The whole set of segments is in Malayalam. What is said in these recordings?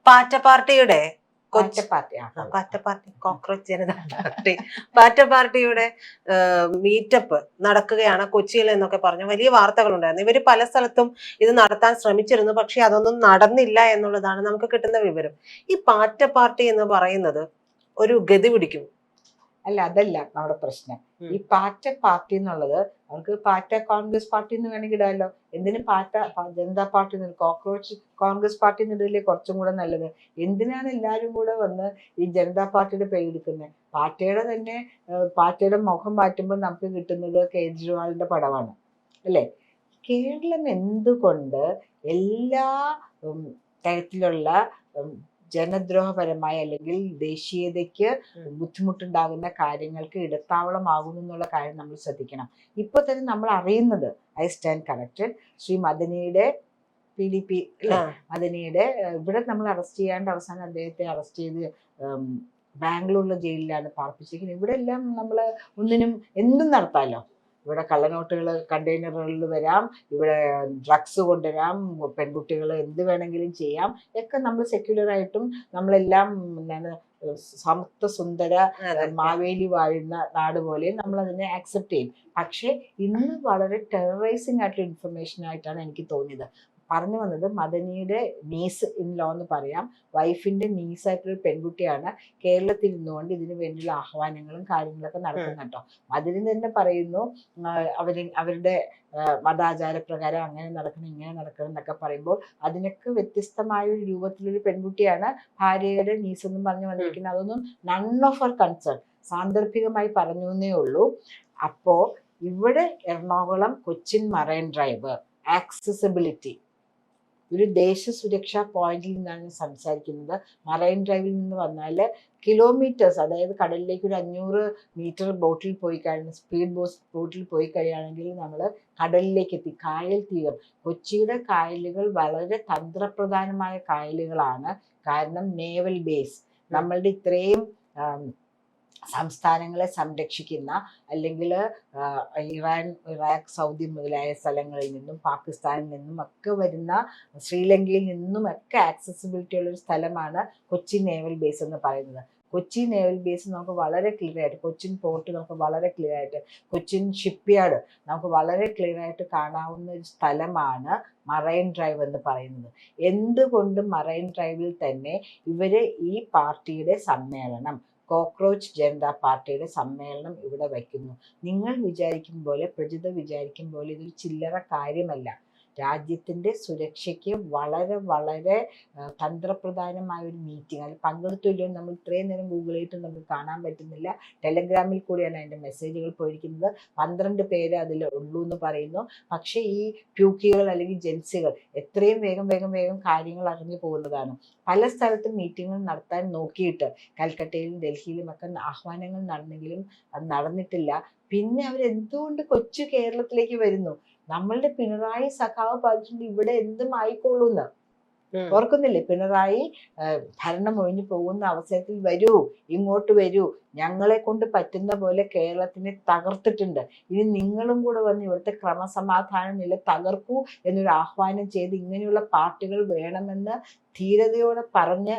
പാറ്റ പാർട്ടിയുടെ പാർട്ടി കോക്രോച്ച് ജനതാ പാർട്ടി പാറ്റ പാർട്ടിയുടെ മീറ്റപ്പ് നടക്കുകയാണ് കൊച്ചിയിൽ എന്നൊക്കെ പറഞ്ഞു വലിയ വാർത്തകൾ ഉണ്ടായിരുന്നു. ഇവര് പല സ്ഥലത്തും ഇത് നടത്താൻ ശ്രമിച്ചിരുന്നു, പക്ഷെ അതൊന്നും നടന്നില്ല എന്നുള്ളതാണ് നമുക്ക് കിട്ടുന്ന വിവരം. ഈ പാറ്റ പാർട്ടി എന്ന് പറയുന്നത് ഒരു ഗതി പിടിക്കും. അല്ല, അതല്ല നമ്മുടെ പ്രശ്നം. ഈ പാറ്റ പാർട്ടി എന്നുള്ളത് അവർക്ക് പാറ്റ കോൺഗ്രസ് പാർട്ടി എന്ന് വേണമെങ്കിൽ ഇടാമല്ലോ. എന്തിനും പാറ്റ Janata party cockroach Congress party എന്നിടയില്ലേ കുറച്ചും കൂടെ നല്ലത്? എന്തിനാണ് എല്ലാവരും കൂടെ വന്ന് ഈ ജനതാ പാർട്ടിയുടെ പേരെടുക്കുന്നത്? പാർട്ടിയുടെ മുഖം മാറ്റുമ്പോൾ നമുക്ക് കിട്ടുന്നത് കേജ്രിവാളിന്റെ പടമാണ് അല്ലേ? കേരളം എന്തുകൊണ്ട് എല്ലാ തരത്തിലുള്ള ജനദ്രോഹപരമായ അല്ലെങ്കിൽ ദേശീയതയ്ക്ക് ബുദ്ധിമുട്ടുണ്ടാകുന്ന കാര്യങ്ങൾക്ക് ഇടത്താവളമാകുന്നു എന്നുള്ള കാര്യം നമ്മൾ ശ്രദ്ധിക്കണം. ഇപ്പൊ തന്നെ നമ്മൾ അറിയുന്നത്, ഐ സ്റ്റാൻഡ് കറക്റ്റഡ്, ശ്രീ മദനിയുടെ PDP അല്ലെ, മദനിയുടെ ഇവിടെ നമ്മൾ അറസ്റ്റ് ചെയ്യാണ്ട് അവസാനം അദ്ദേഹത്തെ അറസ്റ്റ് ചെയ്ത് ബാംഗ്ലൂരിലെ ജയിലിലാണ് പാർപ്പിച്ചിരിക്കുന്നത്. ഇവിടെ എല്ലാം നമ്മൾ എന്തും നടത്താമല്ലോ. ഇവിടെ കള്ളനോട്ടുകൾ കണ്ടെയ്നറുകളിൽ വരാം, ഇവിടെ ഡ്രഗ്സ് കൊണ്ടുവരാം, പെൺകുട്ടികൾ എന്ത് വേണമെങ്കിലും ചെയ്യാം. ഒക്കെ നമ്മൾ സെക്യുലറായിട്ടും നമ്മളെല്ലാം സമത്വ സുന്ദര മാവേലി വാഴുന്ന നാട് പോലെ നമ്മൾ അതിനെ ആക്സെപ്റ്റ് ചെയ്യും. പക്ഷെ ഇന്ന് വളരെ ടെററൈസിങ് ആയിട്ടുള്ള ഇൻഫർമേഷൻ ആയിട്ടാണ് എനിക്ക് തോന്നിയത്. പറഞ്ഞു വന്നത് മദനിയുടെ നീസ് ഇൻ ലോ എന്ന് പറയാം, വൈഫിന്റെ നീസായിട്ടുള്ള പെൺകുട്ടിയാണ് കേരളത്തിൽ നിന്നുകൊണ്ട് ഇതിനു വേണ്ടിയുള്ള ആഹ്വാനങ്ങളും കാര്യങ്ങളൊക്കെ നടത്തുന്ന കേട്ടോ. മദനി തന്നെ പറയുന്നു അവരുടെ മതാചാര പ്രകാരം അങ്ങനെ നടക്കണം ഇങ്ങനെ നടക്കണം എന്നൊക്കെ പറയുമ്പോൾ അതിനൊക്കെ വ്യത്യസ്തമായ ഒരു രൂപത്തിലൊരു പെൺകുട്ടിയാണ് ഭാര്യയുടെ നീസ് എന്നും പറഞ്ഞു വന്നിരിക്കുന്നത്. അതൊന്നും നൺ ഓഫ് അവർ കൺസേൺ, സാന്ദർഭികമായി പറഞ്ഞു എന്നേ ഉള്ളൂ. അപ്പോ ഇവിടെ Ernakulam Cochin marine drive accessibility ഒരു ദേശസുരക്ഷാ പോയിന്റിൽ നിന്നാണ് സംസാരിക്കുന്നത്. മറൈൻ ഡ്രൈവിൽ നിന്ന് വന്നാൽ കിലോമീറ്റേഴ്സ്, അതായത് കടലിലേക്ക് ഒരു 500 മീറ്റർ ബോട്ടിൽ പോയി കഴിഞ്ഞാൽ, സ്പീഡ് ബോട്ടിൽ പോയി കഴിയുകയാണെങ്കിൽ നമ്മൾ കടലിലേക്ക് എത്തി. കായൽ തീരം, കൊച്ചിയുടെ കായലുകൾ വളരെ തന്ത്രപ്രധാനമായ കായലുകളാണ്. കാരണം നേവൽ ബേസ്, നമ്മളുടെ ഇത്രയും സംസ്ഥാനങ്ങളെ സംരക്ഷിക്കുന്ന, അല്ലെങ്കിൽ ഇറാഖ്, സൗദി മുതലായ സ്ഥലങ്ങളിൽ നിന്നും പാകിസ്ഥാനിൽ നിന്നും ഒക്കെ വരുന്ന, ശ്രീലങ്കയിൽ നിന്നും ഒക്കെ ആക്സസിബിലിറ്റി ഉള്ളൊരു സ്ഥലമാണ് കൊച്ചി നേവൽ ബേസ് എന്ന് പറയുന്നത്. കൊച്ചി നേവൽ ബേസ് നമുക്ക് വളരെ ക്ലിയർ ആയിട്ട്, കൊച്ചിൻ പോർട്ട് നമുക്ക് വളരെ ക്ലിയർ ആയിട്ട്, കൊച്ചിൻ ഷിപ്പ്യാർഡ് നമുക്ക് വളരെ ക്ലിയർ ആയിട്ട് കാണാവുന്ന ഒരു സ്ഥലമാണ് മറൈൻ ഡ്രൈവ് എന്ന് പറയുന്നത്. എന്തുകൊണ്ട് മറൈൻ ഡ്രൈവിൽ തന്നെ ഇവര് ഈ പാർട്ടിയുടെ സമ്മേളനം, കോക്രോച്ച് ജനതാ പാർട്ടിയുടെ സമ്മേളനം ഇവിടെ വയ്ക്കുന്നു? നിങ്ങൾ വിചാരിക്കും പോലെ, പ്രജിത വിചാരിക്കും പോലെ ഇതൊരു ചില്ലറ കാര്യമല്ല. രാജ്യത്തിൻ്റെ സുരക്ഷയ്ക്ക് വളരെ വളരെ തന്ത്രപ്രധാനമായ ഒരു മീറ്റിംഗ്. അതിൽ പങ്കെടുത്തില്ലോ നമ്മൾ ഇത്രയും നേരം ഗൂഗിൾ ചെയ്തിട്ട് നമുക്ക് കാണാൻ പറ്റുന്നില്ല. ടെലഗ്രാമിൽ കൂടിയാണ് അതിൻ്റെ മെസ്സേജുകൾ പോയിരിക്കുന്നത്. 12 പേര് അതിൽ ഉള്ളൂ എന്ന് പറയുന്നു. പക്ഷേ ഈ പ്യൂക്കികൾ അല്ലെങ്കിൽ ജെൻസികൾ എത്രയും വേഗം കാര്യങ്ങൾ അറിഞ്ഞു പോകുന്നതാണ്. പല സ്ഥലത്തും മീറ്റിങ്ങുകൾ നടത്താൻ നോക്കിയിട്ട് കൽക്കട്ടയിലും ഡൽഹിയിലും ഒക്കെ ആഹ്വാനങ്ങൾ നടന്നെങ്കിലും അത് നടന്നിട്ടില്ല. പിന്നെ അവരെന്തുകൊണ്ട് കൊച്ചു കേരളത്തിലേക്ക് വരുന്നു? നമ്മളുടെ പിണറായി സഖാവ് പറഞ്ഞിട്ടുണ്ട് ഇവിടെ എന്തും ആയിക്കൊള്ളൂന്ന്. ഓർക്കുന്നില്ലേ? പിണറായി ഭരണം ഒഴിഞ്ഞു പോകുന്ന അവസരത്തിൽ വരൂ, ഇങ്ങോട്ട് വരൂ, ഞങ്ങളെ കൊണ്ട് പറ്റുന്ന പോലെ കേരളത്തിനെ തകർത്തിട്ടുണ്ട്, ഇനി നിങ്ങളും കൂടെ വന്ന് ഇവിടുത്തെ ക്രമസമാധാന നില തകർക്കൂ എന്നൊരു ആഹ്വാനം ചെയ്ത് ഇങ്ങനെയുള്ള പാർട്ടികൾ വേണമെന്ന് ധീരതയോടെ പറഞ്ഞ്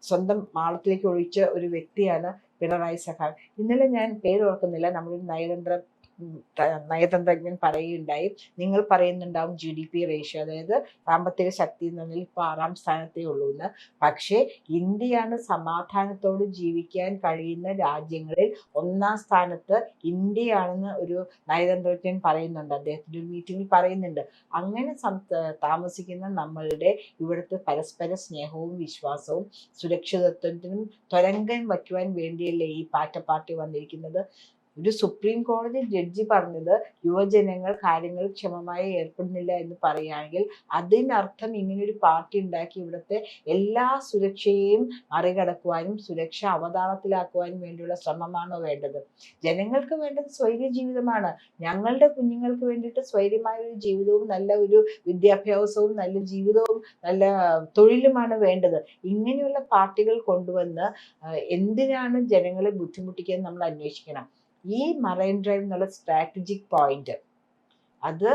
സ്വന്തം മാളത്തിലേക്ക് ഒഴിച്ച ഒരു വ്യക്തിയാണ് പിണറായി സഖാവ്. ഇന്നലെ ഞാൻ പേര് ഓർക്കുന്നില്ല, നമ്മുടെ നയതന്ത്രജ്ഞൻ പറയുകയുണ്ടായി, നിങ്ങൾ പറയുന്നുണ്ടാവും GDP റേഷ്യോ, അതായത് സാമ്പത്തിക ശക്തി എന്ന് പറഞ്ഞാൽ ഇപ്പോൾ 6ാം സ്ഥാനത്തേ ഉള്ളൂ എന്ന്. പക്ഷേ ഇന്ത്യയാണ് സമാധാനത്തോട് ജീവിക്കാൻ കഴിയുന്ന രാജ്യങ്ങളിൽ 1ാം സ്ഥാനത്ത് ഇന്ത്യയാണെന്ന് ഒരു നയതന്ത്രജ്ഞൻ പറയുന്നുണ്ട്, അദ്ദേഹത്തിൻ്റെ ഒരു മീറ്റിങ്ങിൽ പറയുന്നുണ്ട്. അങ്ങനെ താമസിക്കുന്ന നമ്മളുടെ ഇവിടുത്തെ പരസ്പര സ്നേഹവും വിശ്വാസവും സുരക്ഷിതത്വത്തിനും ത്വരങ്കം വയ്ക്കുവാൻ വേണ്ടിയല്ലേ ഈ പാറ്റ പാർട്ടി വന്നിരിക്കുന്നത്? ഒരു സുപ്രീം കോടതി ജഡ്ജി പറഞ്ഞത് യുവജനങ്ങൾ കാര്യങ്ങൾ ക്ഷമമായി ഏർപ്പെടുന്നില്ല എന്ന് പറയുകയാണെങ്കിൽ അതിനർത്ഥം ഇങ്ങനൊരു പാർട്ടി ഉണ്ടാക്കി ഇവിടുത്തെ എല്ലാ സുരക്ഷയെയും മറികടക്കുവാനും സുരക്ഷ അവതാളത്തിലാക്കുവാനും വേണ്ടിയുള്ള ശ്രമമാണോ വേണ്ടത്? ജനങ്ങൾക്ക് വേണ്ടത് സ്വൈര്യ ജീവിതമാണ്. ഞങ്ങളുടെ കുഞ്ഞുങ്ങൾക്ക് വേണ്ടിയിട്ട് സ്വൈര്യമായ ഒരു ജീവിതവും നല്ല ഒരു വിദ്യാഭ്യാസവും നല്ല ജീവിതവും നല്ല തൊഴിലുമാണ് വേണ്ടത്. ഇങ്ങനെയുള്ള പാർട്ടികൾ കൊണ്ടുവന്ന് എന്തിനാണ് ജനങ്ങളെ ബുദ്ധിമുട്ടിക്കുന്നത് നമ്മൾ അന്വേഷിക്കണം. ഈ മറൈൻ ഡ്രൈവ് എന്നുള്ള സ്ട്രാറ്റജിക് പോയിന്റ് അത്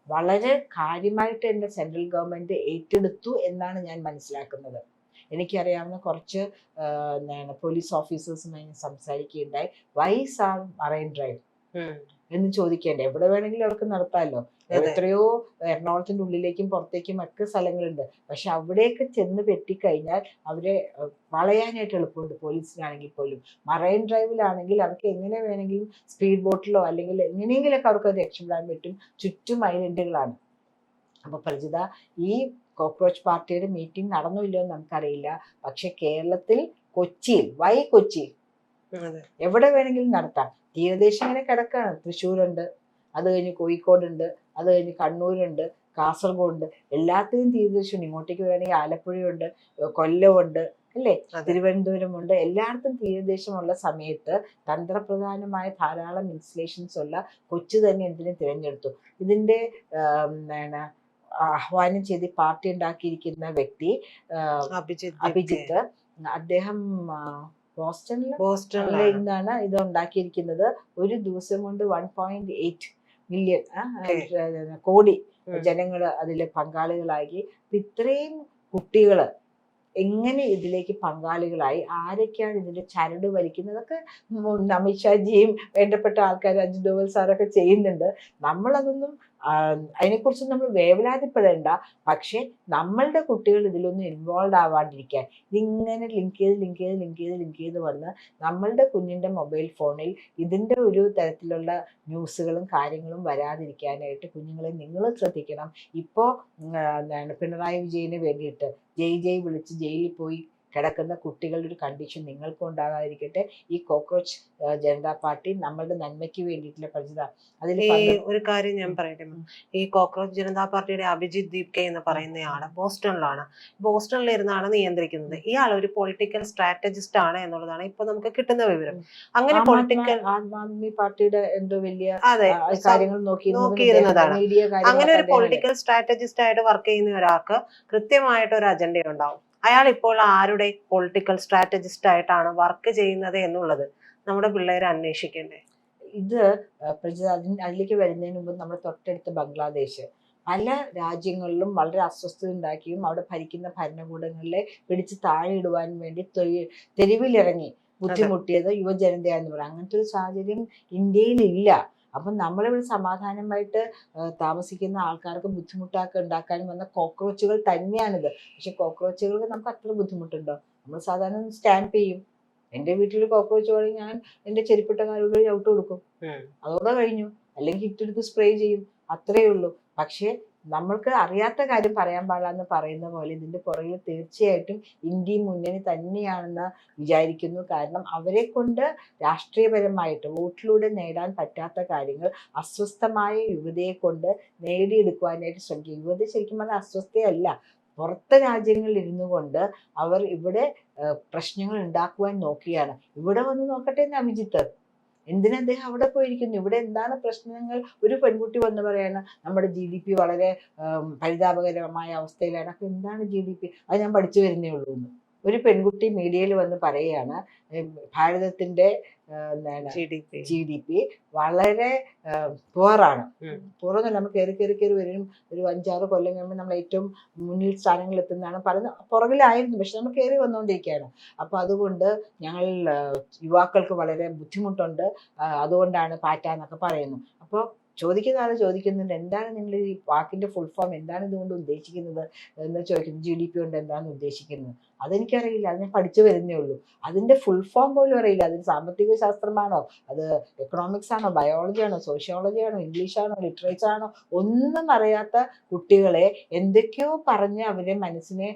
വളരെ കാര്യമായിട്ട് തന്നെ സെൻട്രൽ ഗവൺമെന്റ് ഏറ്റെടുത്തു എന്നാണ് ഞാൻ മനസ്സിലാക്കുന്നത്. എനിക്കറിയാവുന്ന കുറച്ച് പോലീസ് ഓഫീസേഴ്സുമായി ഞാൻ സംസാരിക്കുകയുണ്ടായി. വൈസ് ആർ മറൈൻ ഡ്രൈവ് എന്ന് ചോദിക്കേണ്ടേ? എവിടെ വേണമെങ്കിലും അവർക്ക് നടത്താമല്ലോ. എത്രയോ എറണാകുളത്തിന്റെ ഉള്ളിലേക്കും പുറത്തേക്കും ഒക്കെ സ്ഥലങ്ങളുണ്ട്. പക്ഷെ അവിടെയൊക്കെ ചെന്ന് പെട്ടിക്കഴിഞ്ഞാൽ അവരെ വളയാനായിട്ട് എളുപ്പമുണ്ട് പോലീസിനാണെങ്കിൽ പോലും. മറൈൻ ഡ്രൈവിലാണെങ്കിൽ അവർക്ക് എങ്ങനെ വേണമെങ്കിലും സ്പീഡ് ബോട്ടിലോ അല്ലെങ്കിൽ എങ്ങനെയെങ്കിലൊക്കെ അവർക്ക് അത് രക്ഷപ്പെടാൻ പറ്റും. ചുറ്റും ഐലൻഡുകളാണ്. അപ്പൊ പ്രജിത, ഈ കോക്രോച്ച് പാർട്ടിയുടെ മീറ്റിംഗ് നടന്നോ ഇല്ലയോ എന്ന് നമുക്കറിയില്ല. പക്ഷെ കേരളത്തിൽ കൊച്ചിയിൽ, വൈ കൊച്ചിയിൽ എവിടെ വേണമെങ്കിലും നടത്താം. തീരദേശം ഇങ്ങനെ കിടക്കാണ്. തൃശ്ശൂരുണ്ട്, അത് കഴിഞ്ഞ് കോഴിക്കോടുണ്ട്, അത് കഴിഞ്ഞ് കണ്ണൂരുണ്ട്, കാസർഗോഡുണ്ട്, എല്ലാത്തിനും തീരദേശമുണ്ട്. ഇങ്ങോട്ടേക്ക് വരികയാണെങ്കിൽ ആലപ്പുഴയുണ്ട്, കൊല്ലമുണ്ട്, അല്ലേ, തിരുവനന്തപുരമുണ്ട്. എല്ലായിടത്തും തീരദേശമുള്ള സമയത്ത് തന്ത്രപ്രധാനമായ ധാരാളം ഇൻസ്റ്റലേഷൻസ് ഉള്ള കൊച്ചി തന്നെ എന്തിനു തിരഞ്ഞെടുത്തു? ഇതിന്റെ ആഹ്വാനം ചെയ്ത് പാർട്ടി ഉണ്ടാക്കിയിരിക്കുന്ന വ്യക്തി അഭിജിത്ത്, അദ്ദേഹം ബോസ്റ്റണിലിരുന്നാണ് ഇത് ഉണ്ടാക്കിയിരിക്കുന്നത്. ഒരു ദിവസം കൊണ്ട് 1.8 മില്യൺ കോടി ജനങ്ങൾ അതിൽ പങ്കാളികളായി. ഇത്രയും കുട്ടികള് എങ്ങനെ ഇതിലേക്ക് പങ്കാളികളായി, ആരൊക്കെയാണ് ഇതിന്റെ ചരട് വലിക്കുന്നതൊക്കെ അമിത്ഷാജിയും വേണ്ടപ്പെട്ട ആൾക്കാർ അജിത് ഡോവൽ സാറൊക്കെ ചെയ്യുന്നുണ്ട്. നമ്മളതൊന്നും അതിനെക്കുറിച്ച് നമ്മൾ വേവലാതിപ്പെടേണ്ട. പക്ഷെ നമ്മളുടെ കുട്ടികൾ ഇതിലൊന്നും ഇൻവോൾവ് ആവാണ്ടിരിക്കാൻ ഇതിങ്ങനെ ലിങ്ക് ചെയ്ത് വന്ന് നമ്മളുടെ കുഞ്ഞിന്റെ മൊബൈൽ ഫോണിൽ ഇതിന്റെ ഒരു തരത്തിലുള്ള ന്യൂസുകളും കാര്യങ്ങളും വരാതിരിക്കാനായിട്ട് കുഞ്ഞുങ്ങളെ നിങ്ങൾ ശ്രദ്ധിക്കണം. ഇപ്പോ പിണറായി വിജയന് വേണ്ടിയിട്ട് ജയ് വിളിച്ച് ജയിലിൽ പോയി കിടക്കുന്ന കുട്ടികളുടെ ഒരു കണ്ടീഷൻ നിങ്ങൾക്കും ഉണ്ടാകാതിരിക്കട്ടെ. ഈ കോക്രോച്ച് ജനതാ പാർട്ടി നമ്മളുടെ നന്മയ്ക്ക് വേണ്ടിയിട്ടുള്ള പ്രചിത. അതിൽ ഒരു കാര്യം ഞാൻ പറയട്ടെ, ഈ കോക്രോച്ച് ജനതാ പാർട്ടിയുടെ അഭിജിത് ദീപ്കെ എന്ന് പറയുന്നയാള് ബോസ്റ്റണിലാണ്. ബോസ്റ്റണിലിരുന്നാണ് നിയന്ത്രിക്കുന്നത്. ഇയാൾ ഒരു പൊളിറ്റിക്കൽ സ്ട്രാറ്റജിസ്റ്റ് ആണ് എന്നുള്ളതാണ് ഇപ്പൊ നമുക്ക് കിട്ടുന്ന വിവരം. അങ്ങനെ പൊളിറ്റിക്കൽ ആം ആദ്മി പാർട്ടിയുടെ എന്തോ വലിയ കാര്യങ്ങൾ നോക്കിയിരുന്നതാണ്. അങ്ങനെ ഒരു പൊളിറ്റിക്കൽ സ്ട്രാറ്റജിസ്റ്റ് ആയിട്ട് വർക്ക് ചെയ്യുന്ന ഒരാൾക്ക് കൃത്യമായിട്ട് ഒരു അജണ്ട ഉണ്ടാവും. അയാൾ ഇപ്പോൾ ആരുടെ പൊളിറ്റിക്കൽ സ്ട്രാറ്റജിസ്റ്റ് ആയിട്ടാണ് വർക്ക് ചെയ്യുന്നത് എന്നുള്ളത് നമ്മുടെ പിള്ളേരെ അന്വേഷിക്കണ്ടേ? ഇത് അതിലേക്ക് വരുന്നതിന് മുമ്പ് നമ്മുടെ തൊട്ടടുത്ത ബംഗ്ലാദേശ് പല രാജ്യങ്ങളിലും വളരെ അസ്വസ്ഥത ഉണ്ടാക്കിയും അവിടെ ഭരിക്കുന്ന ഭരണകൂടങ്ങളിലെ പിടിച്ച് താഴെ ഇടുവാൻ വേണ്ടി തെരുവിലിറങ്ങി ബുദ്ധിമുട്ടിയത് യുവജനതയാന്ന് പറയാം. അങ്ങനത്തെ ഒരു സാഹചര്യം ഇന്ത്യയിൽ ഇല്ല. അപ്പം നമ്മളിവിടെ സമാധാനമായിട്ട് താമസിക്കുന്ന ആൾക്കാർക്ക് ബുദ്ധിമുട്ടൊക്കെ ഉണ്ടാക്കാനും വന്ന കോക്രോച്ചുകൾ തന്നെയാണിത്. പക്ഷെ കോക്രോച്ചുകൾക്ക് നമുക്ക് അത്ര ബുദ്ധിമുട്ടുണ്ടോ? നമ്മൾ സാധാരണ സ്റ്റാമ്പ് ചെയ്യും. എൻ്റെ വീട്ടിൽ കോക്രോച്ച് പോലെ ഞാൻ എൻ്റെ ചെരുപ്പിട്ട കാലുകൾ ചവിട്ട് കൊടുക്കും, അതോടെ കഴിഞ്ഞു. അല്ലെങ്കിൽ ഇട്ടെടുത്ത് സ്പ്രേ ചെയ്യും, അത്രയേ ഉള്ളൂ. പക്ഷെ നമ്മൾക്ക് അറിയാത്ത കാര്യം പറയാൻ പാടില്ലെന്ന് പറയുന്ന പോലെ ഇതിന്റെ പുറകിൽ തീർച്ചയായിട്ടും ഇന്ത്യ മുന്നണി തന്നെയാണെന്ന് വിചാരിക്കുന്നു. കാരണം അവരെ കൊണ്ട് രാഷ്ട്രീയപരമായിട്ട് വോട്ടിലൂടെ നേടാൻ പറ്റാത്ത കാര്യങ്ങൾ അസ്വസ്ഥമായ യുവതയെ കൊണ്ട് നേടിയെടുക്കുവാനായിട്ട് ശ്രമിക്കും. യുവത ശരിക്കും പറഞ്ഞാൽ അസ്വസ്ഥയല്ല, പുറത്തെ രാജ്യങ്ങളിൽ ഇരുന്നു കൊണ്ട് അവർ ഇവിടെ പ്രശ്നങ്ങൾ ഉണ്ടാക്കുവാൻ നോക്കിയാണ്. ഇവിടെ വന്ന് നോക്കട്ടെ എന്ന് അഭിജിത്ത്. എന്തിനാ അദ്ദേഹം അവിടെ പോയിരിക്കുന്നു? ഇവിടെ എന്താണ് പ്രശ്നങ്ങൾ? ഒരു പെൺകുട്ടി വന്ന് പറയാണ് നമ്മുടെ GDP വളരെ പരിതാപകരമായ അവസ്ഥയിലാണ്. അപ്പൊ എന്താണ് GDP? അത് ഞാൻ പഠിച്ചു വരുന്നേ ഉള്ളൂ എന്ന് ഒരു പെൺകുട്ടി മീഡിയയിൽ വന്ന് പറയുകയാണ്. ഭാരതത്തിന്റെ GDP വളരെ പുവറാണ്. പുറന്നല്ല, നമ്മൾ കയറി വരും. ഒരു 5-6 കൊല്ലം കഴിയുമ്പോൾ നമ്മൾ ഏറ്റവും മുന്നിൽ സ്ഥാനങ്ങളിൽ എത്തുന്നതാണ് പറയുന്നത്. പുറകിലായിരുന്നു, പക്ഷെ നമ്മൾ കയറി വന്നുകൊണ്ടിരിക്കുകയാണ്. അപ്പൊ അതുകൊണ്ട് ഞങ്ങൾ യുവാക്കൾക്ക് വളരെ ബുദ്ധിമുട്ടുണ്ട്, അതുകൊണ്ടാണ് പാറ്റ എന്നൊക്കെ പറയുന്നു. അപ്പോൾ ചോദിക്കുന്ന ആൾ ചോദിക്കുന്നുണ്ട്, എന്താണ് നിങ്ങൾ ഈ വാക്കിന്റെ ഫുൾ ഫോം, എന്താണ് ഇതുകൊണ്ട് ഉദ്ദേശിക്കുന്നത് എന്ന് ചോദിക്കുന്നു. GDP കൊണ്ട് എന്താണ് ഉദ്ദേശിക്കുന്നത്? അതെനിക്കറിയില്ല, അത് ഞാൻ പഠിച്ചു വരുന്നേ ഉള്ളൂ. അതിന്റെ ഫുൾ ഫോം പോലും അറിയില്ല. അതിന് സാമ്പത്തിക ശാസ്ത്രമാണോ, അത് എക്കണോമിക്സ് ആണോ, ബയോളജി ആണോ, സോഷ്യോളജി ആണോ, ഇംഗ്ലീഷ് ആണോ, ലിറ്ററേച്ചർ ആണോ, ഒന്നും അറിയാത്ത കുട്ടികളെ എന്തൊക്കെയോ പറഞ്ഞ് അവരുടെ മനസ്സിനെ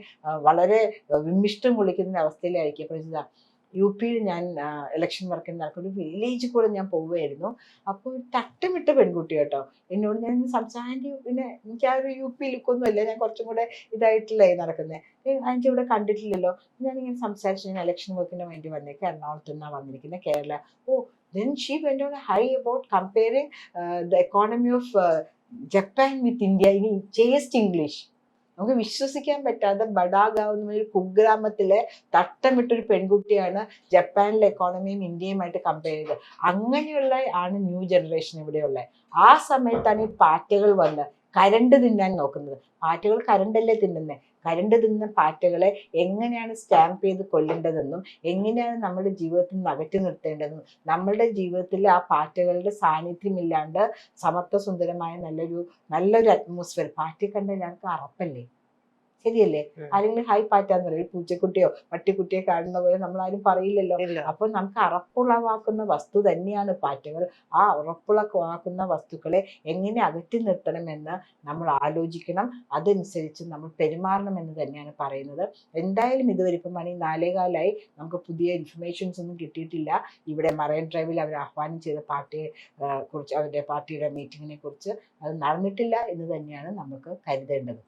വളരെ വിമ്മിഷ്ടം കൊള്ളിക്കുന്ന അവസ്ഥയിലായിരിക്കും. പ്രജിത, UP ഞാൻ ഇലക്ഷൻ വർക്കിന് നടക്കുന്ന ഒരു വില്ലേജിൽ കൂടെ ഞാൻ പോവുകയായിരുന്നു. അപ്പോൾ തട്ടമിട്ട പെൺകുട്ടി കേട്ടോ എന്നോട്, ഞാൻ സംസാരിച്ചു. പിന്നെ എനിക്ക് ആ ഒരു UP ലുക്കൊന്നുമില്ല, ഞാൻ കുറച്ചും കൂടെ ഇതായിട്ടില്ലേ നടക്കുന്നത്. എനിക്ക് ഇവിടെ കണ്ടിട്ടില്ലല്ലോ. ഞാനിങ്ങനെ സംസാരിച്ചു, ഞാൻ ഇലക്ഷൻ വർക്കിന് വേണ്ടി വന്നേക്കാം, എറണാകുളത്ത് നിന്നാണ് വന്നിരിക്കുന്നത്, Kerala. Then she went on a high about comparing the economy of Japan with India in chaste English. നമുക്ക് വിശ്വസിക്കാൻ പറ്റാതെ ബഡാഗാവ് എന്ന ഒരു കുഗ്രാമത്തിലെ തട്ടമിട്ടൊരു പെൺകുട്ടിയാണ് ജപ്പാനിലെ എക്കോണമിയും ഇന്ത്യയുമായിട്ട് കമ്പയർ ചെയ്തത്. അങ്ങനെയുള്ള ആണ് ന്യൂ ജനറേഷൻ ഇവിടെയുള്ള. ആ സമയത്താണ് ഈ പാറ്റകൾ വന്ന് കരണ്ട് തിന്നാൻ നോക്കുന്നത്. പാറ്റകൾ കരണ്ടല്ലേ തിന്നുന്നത്. കരണ്ട് തിന്ന പാറ്റകളെ എങ്ങനെയാണ് സ്റ്റാമ്പ് ചെയ്ത് കൊല്ലേണ്ടതെന്നും എങ്ങനെയാണ് നമ്മുടെ ജീവിതത്തിൽ നിന്ന് അകറ്റി നിർത്തേണ്ടതെന്നും, നമ്മളുടെ ജീവിതത്തിൽ ആ പാറ്റകളുടെ സാന്നിധ്യമില്ലാണ്ട് സമത്വസുന്ദരമായ നല്ലൊരു അറ്റ്മോസ്ഫിയർ. പാറ്റയെ കണ്ട ഞങ്ങൾക്ക് അറപ്പല്ലേ? ശരിയല്ലേ? ആരെങ്കിലും ഹായ് പാറ്റാന്ന് പറയും. ഒരു പൂച്ചക്കുട്ടിയോ പട്ടിക്കുട്ടിയോ കാണുന്ന പോലെ നമ്മൾ ആരും പറയില്ലല്ലോ. അപ്പൊ നമുക്ക് അറപ്പുളവാക്കുന്ന വസ്തു തന്നെയാണ് പാറ്റകൾ. ആ ഉറപ്പുളവാക്കുന്ന വസ്തുക്കളെ എങ്ങനെ അകറ്റി നിർത്തണമെന്ന് നമ്മൾ ആലോചിക്കണം. അതനുസരിച്ച് നമ്മൾ പെരുമാറണമെന്ന് തന്നെയാണ് പറയുന്നത്. എന്തായാലും ഇതുവരെ ഇപ്പം മണി 4:15 നമുക്ക് പുതിയ ഇൻഫർമേഷൻസ് ഒന്നും കിട്ടിയിട്ടില്ല. ഇവിടെ മറൈൻ ഡ്രൈവിൽ അവർ ആഹ്വാനം ചെയ്ത പാർട്ടിയെ കുറിച്ച്, അവരുടെ പാർട്ടിയുടെ മീറ്റിങ്ങിനെ കുറിച്ച് അത് നടന്നിട്ടില്ല എന്ന് തന്നെയാണ് നമുക്ക് കരുതേണ്ടത്.